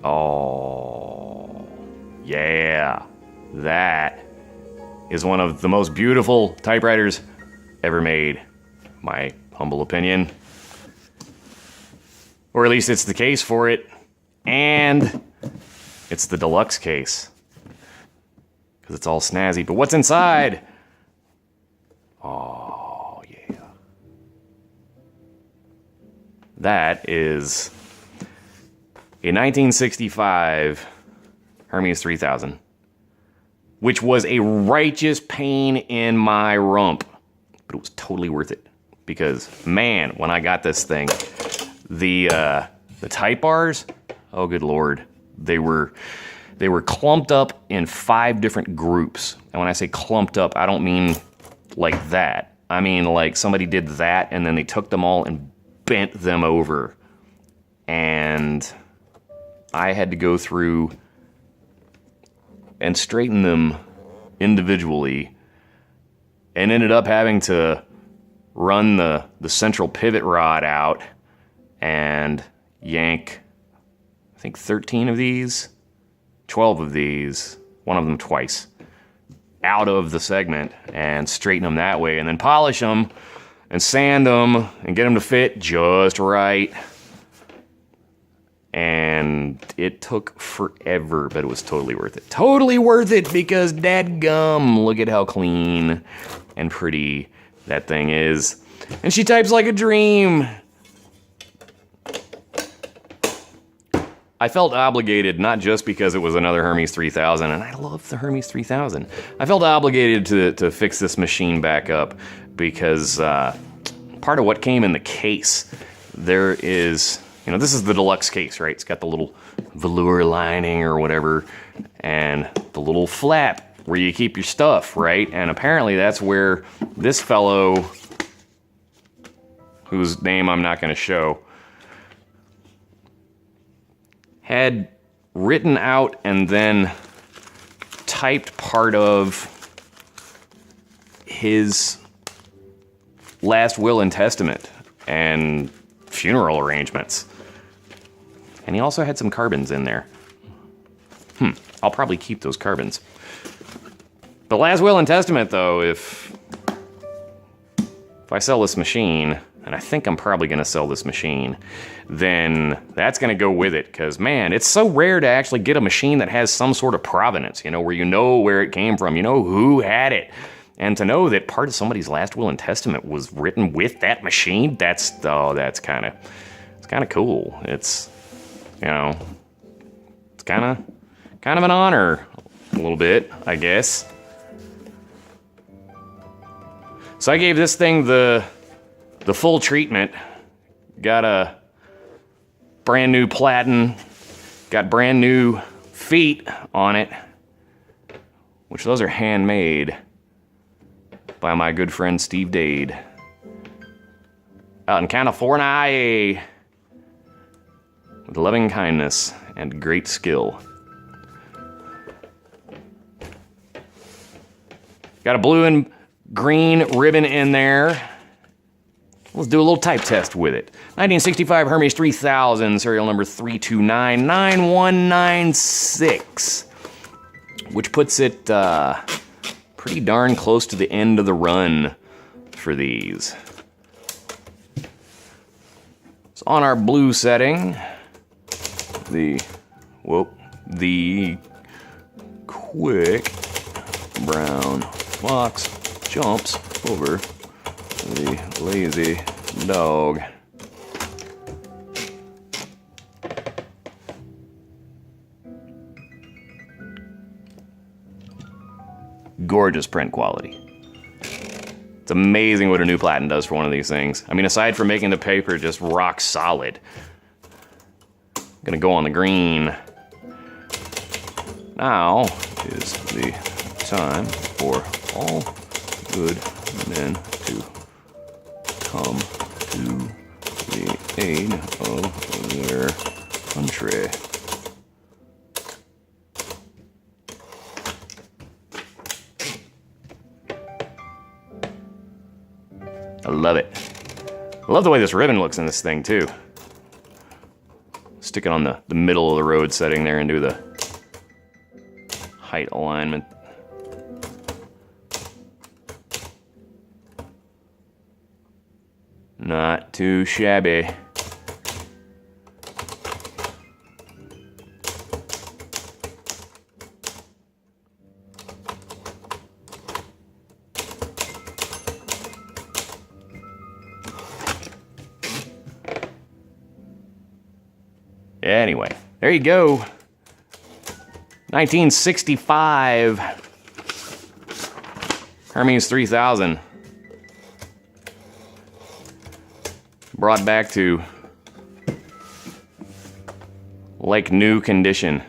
Oh, yeah. That is one of the most beautiful typewriters ever made, my humble opinion. Or at least it's the case for it. And it's the deluxe case. Because it's all snazzy. But what's inside? Oh, yeah. That is a 1965 Hermes 3000. Which was a righteous pain in my rump. But it was totally worth it. Because, man, when I got this thing, the type bars, oh good lord, they were clumped up in 5 different groups. And when I say clumped up, I don't mean like that. I mean like somebody did that and then they took them all and bent them over. And I had to go through and straighten them individually, and ended up having to run the central pivot rod out and yank, I think 13 of these, 12 of these, one of them twice, out of the segment and straighten them that way, and then polish them and sand them and get them to fit just right. And it took forever, but it was totally worth it. Totally worth it, because dadgum, look at how clean and pretty that thing is. And she types like a dream. I felt obligated, not just because it was another Hermes 3000, and I love the Hermes 3000. I felt obligated to fix this machine back up, because part of what came in the case, there is... You know, this is the deluxe case, right? It's got the little velour lining or whatever, and the little flap where you keep your stuff, right? And apparently that's where this fellow, whose name I'm not going to show, had written out and then typed part of his last will and testament and funeral arrangements. And he also had some carbons in there. I'll probably keep those carbons. The last will and testament, though, if I sell this machine, and I think I'm probably going to sell this machine, then that's going to go with it. Because, man, it's so rare to actually get a machine that has some sort of provenance, you know, where you know where it came from, you know who had it. And to know that part of somebody's last will and testament was written with that machine, that's kind of cool. It's, you know, it's kind of an honor, a little bit, I guess. So I gave this thing the full treatment. Got a brand new platen, got brand new feet on it, which those are handmade by my good friend Steve Dade out in California, with loving kindness and great skill. Got a blue and green ribbon in there. Let's do a little type test with it. 1965 Hermes 3000, serial number 3299196, which puts it pretty darn close to the end of the run for these. So on our blue setting, the quick brown fox jumps over the lazy dog. Gorgeous print quality. It's amazing what a new platen does for one of these things. I mean, aside from making the paper just rock solid. I'm gonna go on the green. Now is the time for all good men to come to the aid of their country. I love it. I love the way this ribbon looks in this thing, too. stick it on the middle of the road setting there and do the height alignment. Not too shabby. Anyway, there you go. 1965 Hermes 3000. Brought back to like new condition.